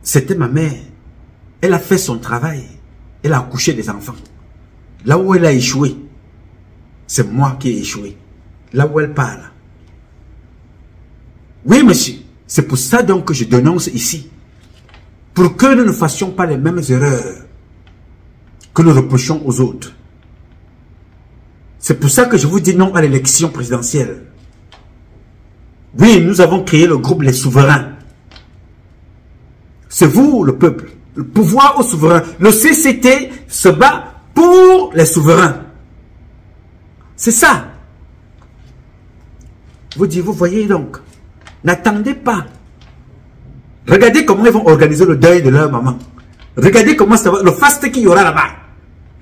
C'était ma mère. Elle a fait son travail. Elle a accouché des enfants. Là où elle a échoué, c'est moi qui ai échoué. Là où elle parle. Oui, monsieur. C'est pour ça donc que je dénonce ici. Pour que nous ne fassions pas les mêmes erreurs que nous reprochons aux autres. C'est pour ça que je vous dis non à l'élection présidentielle. Oui, nous avons créé le groupe Les Souverains. C'est vous, le peuple. Le pouvoir aux souverains. Le CCT se bat pour les souverains. C'est ça. Vous voyez donc. N'attendez pas. Regardez comment ils vont organiser le deuil de leur maman. Regardez comment ça va, le faste qu'il y aura là-bas.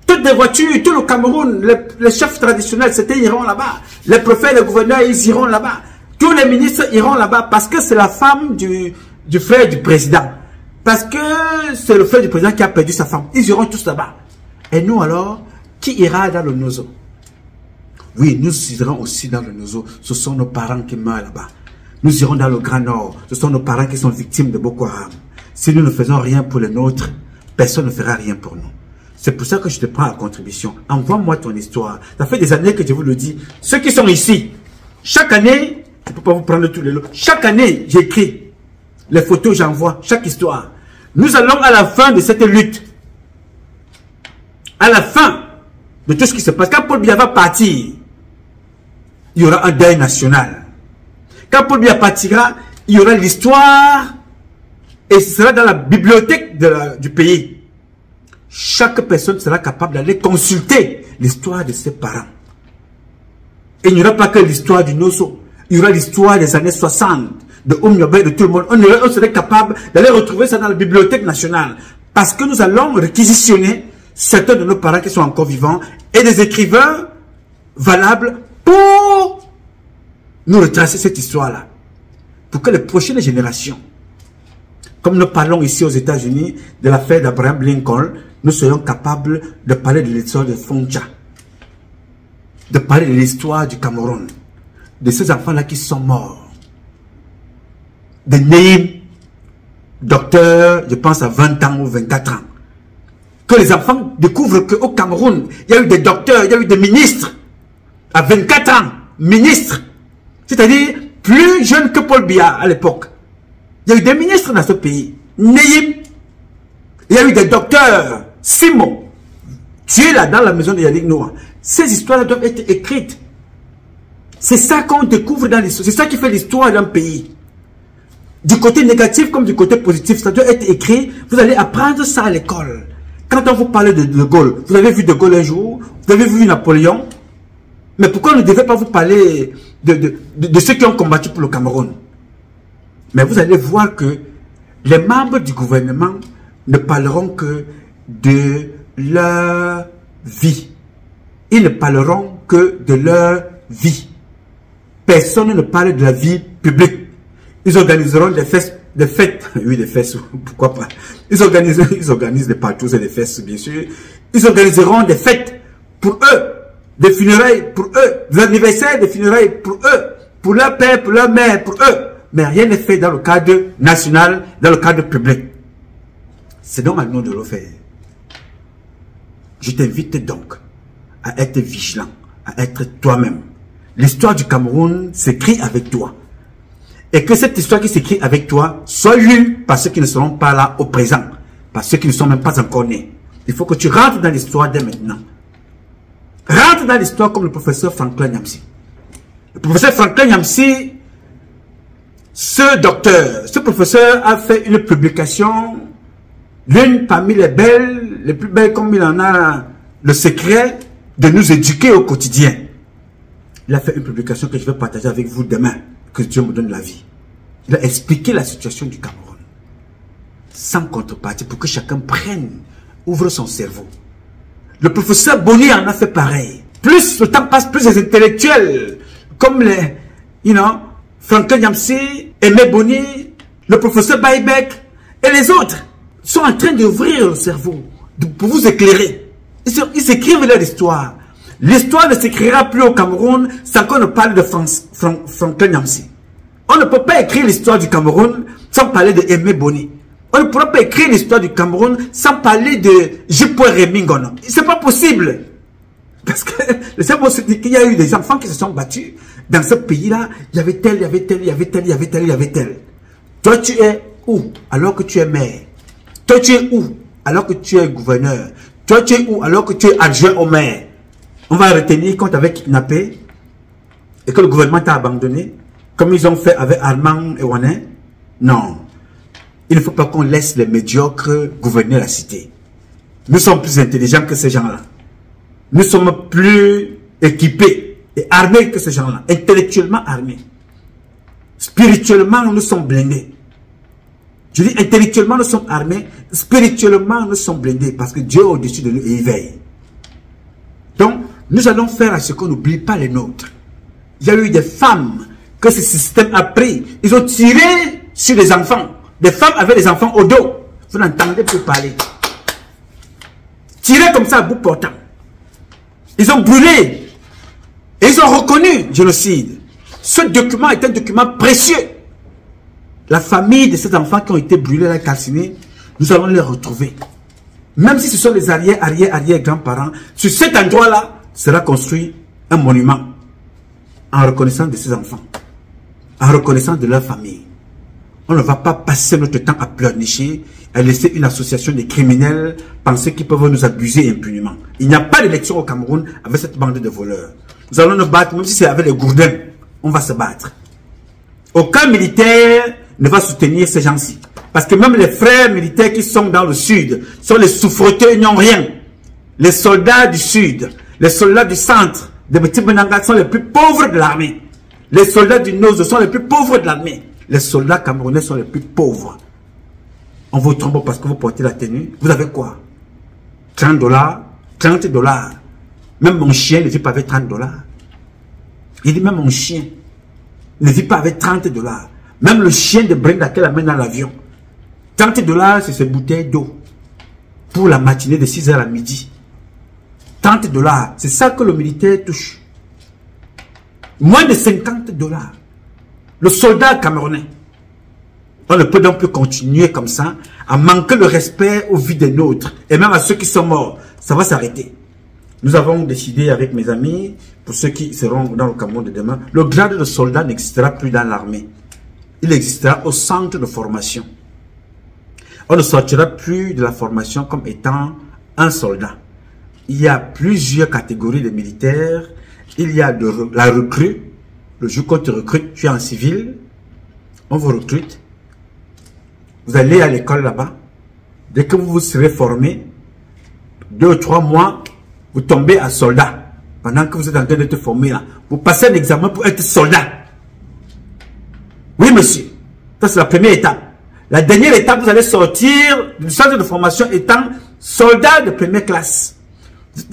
Toutes les voitures, tout le Cameroun, les chefs traditionnels, c'était iront là-bas. Les préfets, les gouverneurs, ils iront là-bas. Tous les ministres iront là-bas parce que c'est la femme du frère du président. Parce que c'est le frère du président qui a perdu sa femme. Ils iront tous là-bas. Et nous alors, qui ira dans le Nozo? Oui, nous irons aussi dans le Nozo. Ce sont nos parents qui meurent là-bas. Nous irons dans le Grand Nord. Ce sont nos parents qui sont victimes de Boko Haram. Si nous ne faisons rien pour les nôtres, personne ne fera rien pour nous. C'est pour ça que je te prends à contribution. Envoie-moi ton histoire. Ça fait des années que je vous le dis. Ceux qui sont ici, chaque année, je ne peux pas vous prendre tous les lots. Chaque année, j'écris les photos, j'envoie, chaque histoire. Nous allons à la fin de cette lutte. À la fin de tout ce qui se passe. Quand Paul Biya va partir, il y aura un deuil national. Quand Paul Biya partira, il y aura l'histoire et ce sera dans la bibliothèque du pays. Chaque personne sera capable d'aller consulter l'histoire de ses parents. Et il n'y aura pas que l'histoire du Nozo. Il y aura l'histoire des années 60, de Oumyobé, de tout le monde. On serait capable d'aller retrouver ça dans la bibliothèque nationale. Parce que nous allons réquisitionner certains de nos parents qui sont encore vivants et des écrivains valables pour nous retracer cette histoire-là. Pour que les prochaines générations, comme nous parlons ici aux États-Unis de l'affaire d'Abraham Lincoln, nous soyons capables de parler de l'histoire de Foncha, de parler de l'histoire du Cameroun, de ces enfants-là qui sont morts, de Neim, docteur, je pense à 20 ans ou 24 ans. Que les enfants découvrent qu'au Cameroun, il y a eu des docteurs, il y a eu des ministres, à 24 ans, ministres, c'est-à-dire plus jeunes que Paul Biya à l'époque. Il y a eu des ministres dans ce pays. Neim, il y a eu des docteurs, Simon, tu es là dans la maison de Yannick Noah. Ces histoires doivent être écrites. C'est ça qu'on découvre dans l'histoire. C'est ça qui fait l'histoire d'un pays. Du côté négatif comme du côté positif, ça doit être écrit. Vous allez apprendre ça à l'école. Quand on vous parle de De Gaulle, vous avez vu De Gaulle un jour, vous avez vu Napoléon. Mais pourquoi on ne devait pas vous parler de ceux qui ont combattu pour le Cameroun? Mais vous allez voir que les membres du gouvernement ne parleront que de leur vie. Ils ne parleront que de leur vie. Personne ne parle de la vie publique. Ils organiseront des fêtes, oui, des fêtes, pourquoi pas. Ils organisent des partous et des fêtes, bien sûr. Ils organiseront des fêtes pour eux, des funérailles pour eux, des anniversaires, des funérailles pour eux, pour leur père, pour leur mère, pour eux. Mais rien n'est fait dans le cadre national, dans le cadre public. C'est donc à nous de le faire. Je t'invite donc à être vigilant, à être toi-même. L'histoire du Cameroun s'écrit avec toi. Et que cette histoire qui s'écrit avec toi soit lue par ceux qui ne seront pas là au présent, par ceux qui ne sont même pas encore nés. Il faut que tu rentres dans l'histoire dès maintenant. Rentre dans l'histoire comme le professeur Franklin Nyamsi. Le professeur Franklin Nyamsi, ce docteur, ce professeur a fait une publication, l'une parmi les belles, les plus belles comme il en a le secret de nous éduquer au quotidien. Il a fait une publication que je vais partager avec vous demain, que Dieu me donne la vie. Il a expliqué la situation du Cameroun, sans contrepartie, pour que chacun prenne, ouvre son cerveau. Le professeur Boni en a fait pareil. Plus le temps passe, plus les intellectuels, comme les, Franklin Nyamsi, Aimé Boni, le professeur Baïbek et les autres, sont en train d'ouvrir le cerveau, pour vous éclairer. Ils s'écrivent leur histoire. L'histoire ne s'écrira plus au Cameroun sans qu'on ne parle de Franklin Nyamsi. On ne peut pas écrire l'histoire du Cameroun sans parler de Aimé Boni. On ne pourra pas écrire l'histoire du Cameroun sans parler de Jipo Rémy Ngono. C'est pas possible. Parce que le cerveau se dit qu'il y a eu des enfants qui se sont battus. Dans ce pays-là, il y avait tel, il y avait tel, il y avait tel, il y avait tel, il y avait tel. Toi, tu es où alors que tu es maire? Toi, tu es où alors que tu es gouverneur? Toi, tu es où alors que tu es adjoint au maire? On va retenir qu'on t'avait kidnappé et que le gouvernement t'a abandonné, comme ils ont fait avec Armand et Wanin? Non. Il ne faut pas qu'on laisse les médiocres gouverner la cité. Nous sommes plus intelligents que ces gens-là. Nous sommes plus équipés et armés que ces gens-là. Intellectuellement armés. Spirituellement, nous sommes blindés. Je dis intellectuellement, nous sommes armés. Spirituellement, nous sommes blindés parce que Dieu est au-dessus de nous et il veille. Donc, nous allons faire à ce qu'on n'oublie pas les nôtres. Il y a eu des femmes que ce système a pris. Ils ont tiré sur les enfants. Des femmes avaient les enfants au dos. Vous n'entendez plus parler. Tiré comme ça à bout portant. Ils ont brûlé. Et ils ont reconnu génocide. Ce document est un document précieux. La famille de ces enfants qui ont été brûlés, là, calcinés, nous allons les retrouver. Même si ce sont les arrière-grands-parents, sur cet endroit-là sera construit un monument en reconnaissance de ces enfants, en reconnaissance de leur famille. On ne va pas passer notre temps à pleurnicher, à laisser une association de criminels penser qu'ils peuvent nous abuser impunément. Il n'y a pas d'élection au Cameroun avec cette bande de voleurs. Nous allons nous battre, même si c'est avec les gourdins, on va se battre. Aucun militaire ne va soutenir ces gens-ci. Parce que même les frères militaires qui sont dans le sud sont les souffreteux, ils n'ont rien. Les soldats du sud, les soldats du centre, de Petit Benanga sont les plus pauvres de l'armée. Les soldats du nord sont les plus pauvres de l'armée. Les soldats camerounais sont les plus pauvres. On vous trompe parce que vous portez la tenue. Vous avez quoi? 30 $, 30 $. Même mon chien ne vit pas avec 30 $. Il dit même mon chien ne vit pas avec 30 $. Même le chien de Brenda qu'elle amène dans l'avion. 30 $, c'est ces bouteilles d'eau. Pour la matinée de 6 h à midi. 30 $, c'est ça que le militaire touche. Moins de 50 $. Le soldat camerounais. On ne peut donc plus continuer comme ça, à manquer le respect aux vies des nôtres, et même à ceux qui sont morts. Ça va s'arrêter. Nous avons décidé avec mes amis, pour ceux qui seront dans le Cameroun de demain, le grade de soldat n'existera plus dans l'armée. Il existera au centre de formation. On ne sortira plus de la formation comme étant un soldat. Il y a plusieurs catégories de militaires. Il y a la recrue. Le jour qu'on te recrute, tu es en civil. On vous recrute. Vous allez à l'école là-bas. Dès que vous vous serez formé, 2 ou 3 mois, vous tombez à soldat. Pendant que vous êtes en train de te former là, vous passez un examen pour être soldat. Oui, monsieur. Ça, c'est la première étape. La dernière étape, vous allez sortir du centre de formation étant soldat de première classe.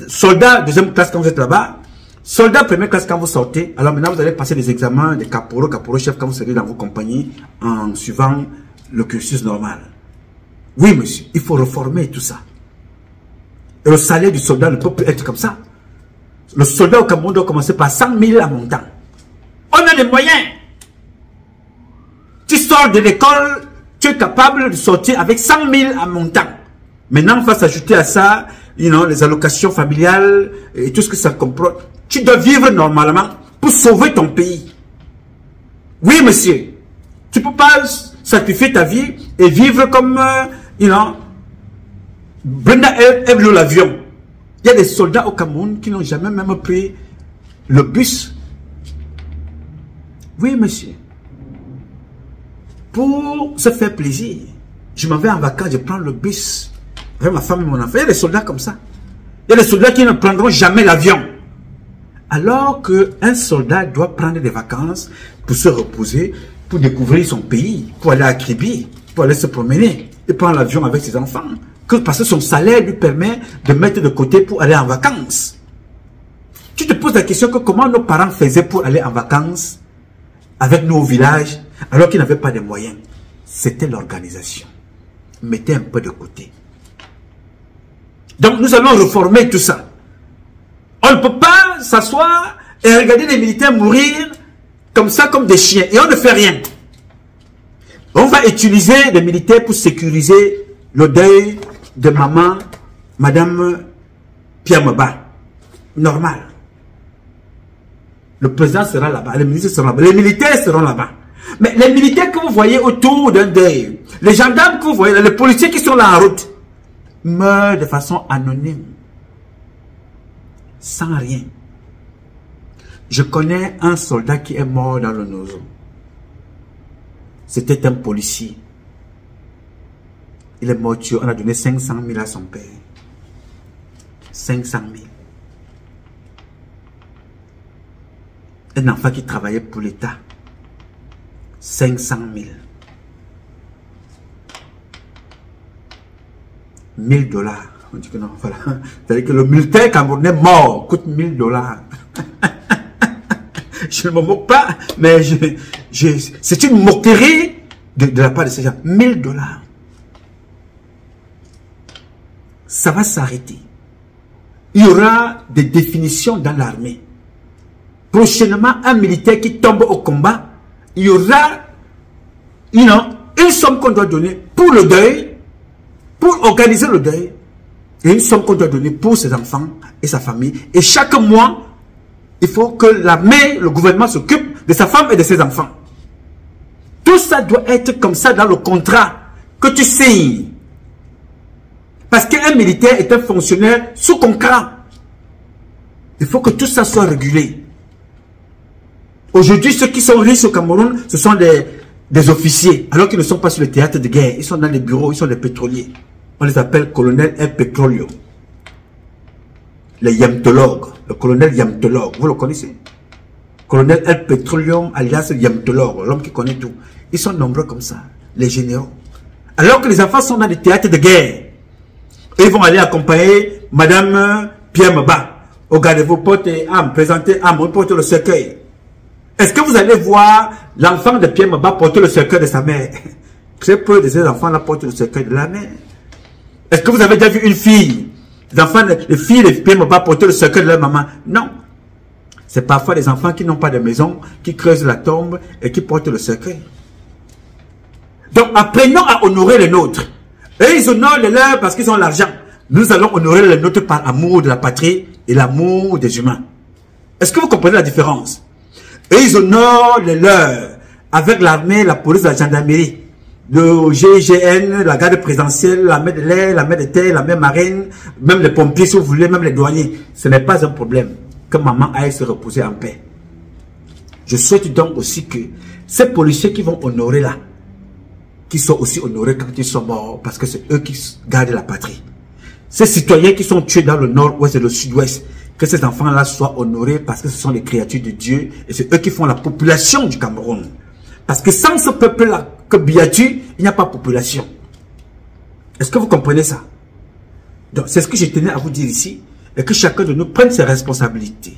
Soldat de deuxième classe quand vous êtes là-bas. Soldat de première classe quand vous sortez. Alors maintenant, vous allez passer des examens de caporal chef quand vous serez dans vos compagnies en suivant le cursus normal. Oui, monsieur. Il faut reformer tout ça. Et le salaire du soldat ne peut plus être comme ça. Le soldat au Cameroun doit commencer par 100 000 à montant. On a les moyens. Tu sors de l'école, tu es capable de sortir avec 100 000 à montant. Maintenant, il faut s'ajouter à ça, les allocations familiales et tout ce que ça comprend. Tu dois vivre normalement pour sauver ton pays. Oui, monsieur. Tu ne peux pas sacrifier ta vie et vivre comme, Brenda aime l'avion. Il y a des soldats au Cameroun qui n'ont jamais même pris le bus. Oui, monsieur. Pour se faire plaisir, je m'en vais en vacances, je prends le bus avec ma femme et mon enfant. Il y a des soldats comme ça. Il y a des soldats qui ne prendront jamais l'avion. Alors qu'un soldat doit prendre des vacances pour se reposer, pour découvrir son pays, pour aller à Kribi, pour aller se promener et prendre l'avion avec ses enfants. Parce que son salaire lui permet de mettre de côté pour aller en vacances. Tu te poses la question que comment nos parents faisaient pour aller en vacances avec nous au village alors qu'ils n'avaient pas de moyens. C'était l'organisation. Mettez un peu de côté. Donc nous allons reformer tout ça. On ne peut pas s'asseoir et regarder les militaires mourir comme ça, comme des chiens. Et on ne fait rien. On va utiliser les militaires pour sécuriser le deuil de maman, Madame Pierre Maba. Normal. Le président sera là-bas, les ministres seront là-bas, les militaires seront là-bas. Mais les militaires que vous voyez autour d'un deuil, les gendarmes que vous voyez, les policiers qui sont là en route, meurent de façon anonyme. Sans rien. Je connais un soldat qui est mort dans le Nozo. C'était un policier. Il est mort, on a donné 500 000 à son père. 500 000. Un enfant qui travaillait pour l'État. 500 000. 1000 $. On dit que non, voilà. C'est-à-dire que le militaire camerounais mort coûte 1000 $. je ne me moque pas, mais c'est une moquerie de la part de ces gens. 1000 $. Ça va s'arrêter. Il y aura des définitions dans l'armée. Prochainement, un militaire qui tombe au combat, il y aura une somme qu'on doit donner pour le deuil, pour organiser le deuil, et une somme qu'on doit donner pour ses enfants et sa famille. Et chaque mois, il faut que l'armée, le gouvernement s'occupe de sa femme et de ses enfants. Tout ça doit être comme ça dans le contrat que tu signes. Parce qu'un militaire est un fonctionnaire sous contrat. Il faut que tout ça soit régulé. Aujourd'hui, ceux qui sont riches au Cameroun, ce sont des officiers, alors qu'ils ne sont pas sur le théâtre de guerre. Ils sont dans les bureaux, ils sont des pétroliers. On les appelle colonel El Petrolio. Les yamtologues. Le colonel yamtologue, vous le connaissez? Colonel El Petroleum alias yamtologue, l'homme qui connaît tout. Ils sont nombreux comme ça, les généraux. Alors que les enfants sont dans les théâtres de guerre. Ils vont aller accompagner Madame Pierre Maba. Regardez-vous, portez âme, présentez âme, on porte le cercueil. Est-ce que vous allez voir l'enfant de Pierre Maba porter le cercueil de sa mère? Très peu de ces enfants-là portent le cercueil de la mère. Est-ce que vous avez déjà vu une fille, les filles de Pierre Maba porter le cercueil de leur maman? Non. C'est parfois des enfants qui n'ont pas de maison, qui creusent la tombe et qui portent le cercueil. Donc apprenons à honorer les nôtres. Eux, ils honorent les leurs parce qu'ils ont l'argent. Nous allons honorer les nôtres par amour de la patrie et l'amour des humains. Est-ce que vous comprenez la différence? Eux, ils honorent les leurs avec l'armée, la police, la gendarmerie, le GIGN, la garde présidentielle, la l'armée de l'air, l'armée de terre, l'armée marine, même les pompiers si vous voulez, même les douaniers. Ce n'est pas un problème que maman aille se reposer en paix. Je souhaite donc aussi que ces policiers qui vont honorer là, qui sont aussi honorés quand ils sont morts, parce que c'est eux qui gardent la patrie. Ces citoyens qui sont tués dans le nord-ouest et le sud-ouest, que ces enfants-là soient honorés parce que ce sont les créatures de Dieu et c'est eux qui font la population du Cameroun. Parce que sans ce peuple-là, que Biatu, il n'y a pas de population. Est-ce que vous comprenez ça? Donc, c'est ce que je tenais à vous dire ici, et que chacun de nous prenne ses responsabilités.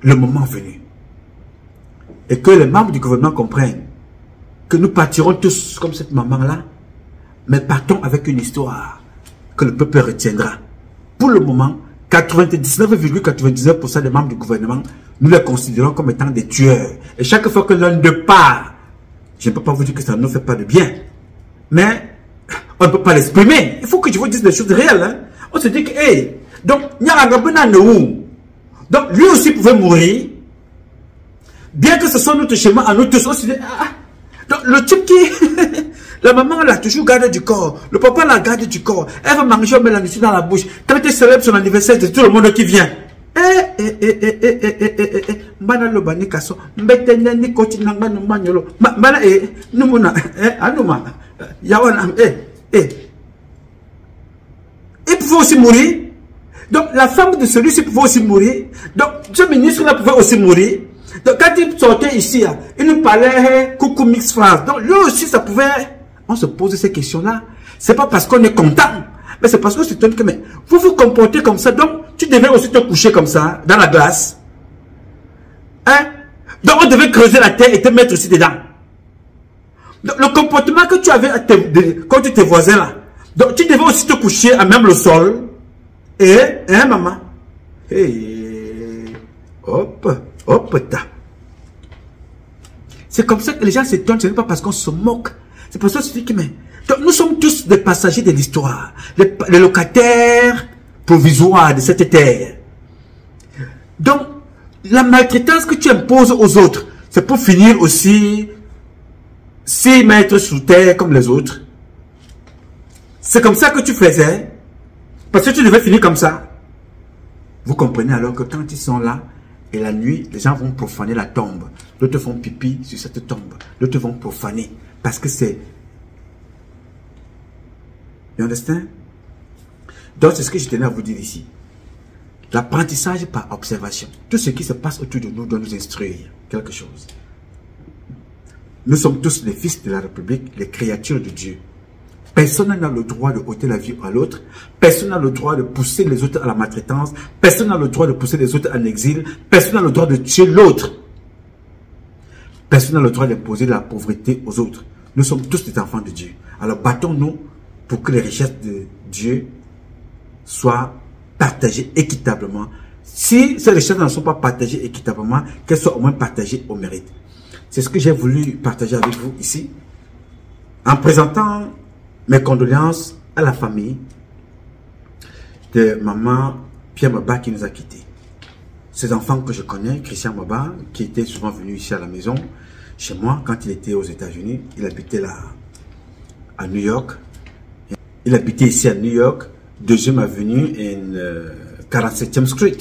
Le moment venu. Et que les membres du gouvernement comprennent que nous partirons tous comme cette maman-là, mais partons avec une histoire que le peuple retiendra. Pour le moment, 99,99% des membres du gouvernement, nous les considérons comme étant des tueurs. Et chaque fois que l'un d'eux part, je ne peux pas vous dire que ça ne nous fait pas de bien, mais on ne peut pas l'exprimer. Il faut que je vous dise des choses réelles. Hein. On se dit que, hey, donc, donc lui aussi pouvait mourir, bien que ce soit notre chemin à nous tous. On se dit, ah, donc le type qui, la maman elle a toujours gardé du corps, le papa l'a gardé du corps, elle va manger, on met la nourriture dans la bouche. Quand elle célèbre son anniversaire, c'est tout le monde qui vient. Mbana lo bani kaso, mbete nani koti nanga no manyolo, mbana numuna, anuma, yawana, il pouvait aussi mourir. Donc la femme de celui-ci pouvait aussi mourir. Donc ce ministre-là pouvait aussi mourir. Donc quand il sortait ici, il nous parlait coucou Mix France. Donc lui aussi ça pouvait. On se pose ces questions-là. C'est pas parce qu'on est content, mais c'est parce que c'est que mais vous vous comportez comme ça. Donc tu devais aussi te coucher comme ça dans la glace. Hein? Donc on devait creuser la terre et te mettre aussi dedans. Donc, le comportement que tu avais contre tes voisins là. Donc tu devais aussi te coucher à même le sol. Et hein maman. Hey, hop. Hop, ta. C'est comme ça que les gens s'étonnent, ce n'est pas parce qu'on se moque. C'est pour ça que je dis que mais, donc, nous sommes tous des passagers de l'histoire, les locataires provisoires de cette terre. Donc, la maltraitance que tu imposes aux autres, c'est pour finir aussi 6 mètres sous terre comme les autres. C'est comme ça que tu faisais, parce que tu devais finir comme ça. Vous comprenez alors que quand ils sont là, et la nuit, les gens vont profaner la tombe. D'autres font pipi sur cette tombe. D'autres vont profaner. Parce que c'est... You understand? Donc, c'est ce que je tenais à vous dire ici. L'apprentissage par observation. Tout ce qui se passe autour de nous doit nous instruire quelque chose. Nous sommes tous les fils de la République, les créatures de Dieu. Personne n'a le droit de ôter la vie à l'autre. Personne n'a le droit de pousser les autres à la maltraitance. Personne n'a le droit de pousser les autres en exil. Personne n'a le droit de tuer l'autre. Personne n'a le droit d'imposer la pauvreté aux autres. Nous sommes tous des enfants de Dieu. Alors battons-nous pour que les richesses de Dieu soient partagées équitablement. Si ces richesses ne sont pas partagées équitablement, qu'elles soient au moins partagées au mérite. C'est ce que j'ai voulu partager avec vous ici, en présentant mes condoléances à la famille de maman Pierre Maba qui nous a quittés. Ces enfants que je connais, Christian Maba, qui était souvent venu ici à la maison, chez moi, quand il était aux États-Unis, il habitait là, à New York. Il habitait ici à New York, 2e avenue et 47e Street.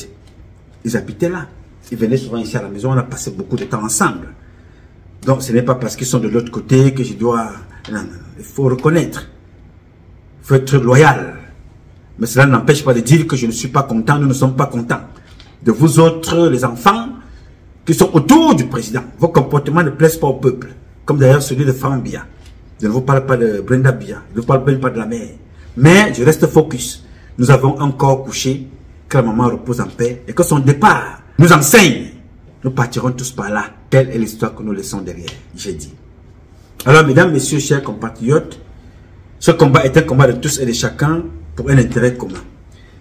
Ils habitaient là. Ils venaient souvent ici à la maison, on a passé beaucoup de temps ensemble. Donc ce n'est pas parce qu'ils sont de l'autre côté que je dois... Non, non, il faut reconnaître. Il faut être loyal. Mais cela n'empêche pas de dire que je ne suis pas content, nous ne sommes pas contents. De vous autres, les enfants, qui sont autour du président. Vos comportements ne plaisent pas au peuple. Comme d'ailleurs celui de Franck Biya. Je ne vous parle pas de Brenda Biya. Je ne vous parle même pas de la mère. Mais je reste focus. Nous avons un corps couché, que la maman repose en paix, et que son départ nous enseigne. Nous partirons tous par là. Quelle est l'histoire que nous laissons derrière? J'ai dit. Alors, mesdames, messieurs, chers compatriotes, ce combat est un combat de tous et de chacun pour un intérêt commun.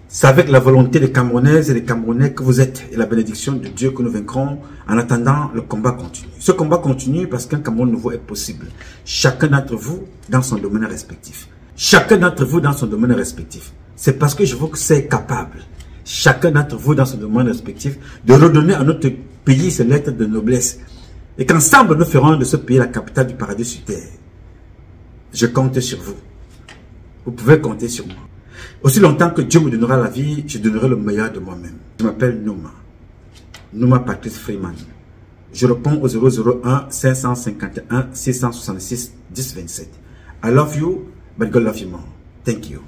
C'est avec la volonté des Camerounaises et des Camerounais que vous êtes et la bénédiction de Dieu que nous vaincrons. En attendant, le combat continue. Ce combat continue parce qu'un Cameroun nouveau est possible. Chacun d'entre vous dans son domaine respectif. Chacun d'entre vous dans son domaine respectif. C'est parce que je veux que c'est capable. Chacun d'entre vous dans son domaine respectif de redonner à notre pays ses lettres de noblesse. Et qu'ensemble nous ferons de ce pays la capitale du paradis sur terre. Je compte sur vous. Vous pouvez compter sur moi. Aussi longtemps que Dieu me donnera la vie, je donnerai le meilleur de moi-même. Je m'appelle Nouma. Nouma Patrice Freeman. Je réponds au 001 551 666 1027. I love you, but God love you more. Thank you.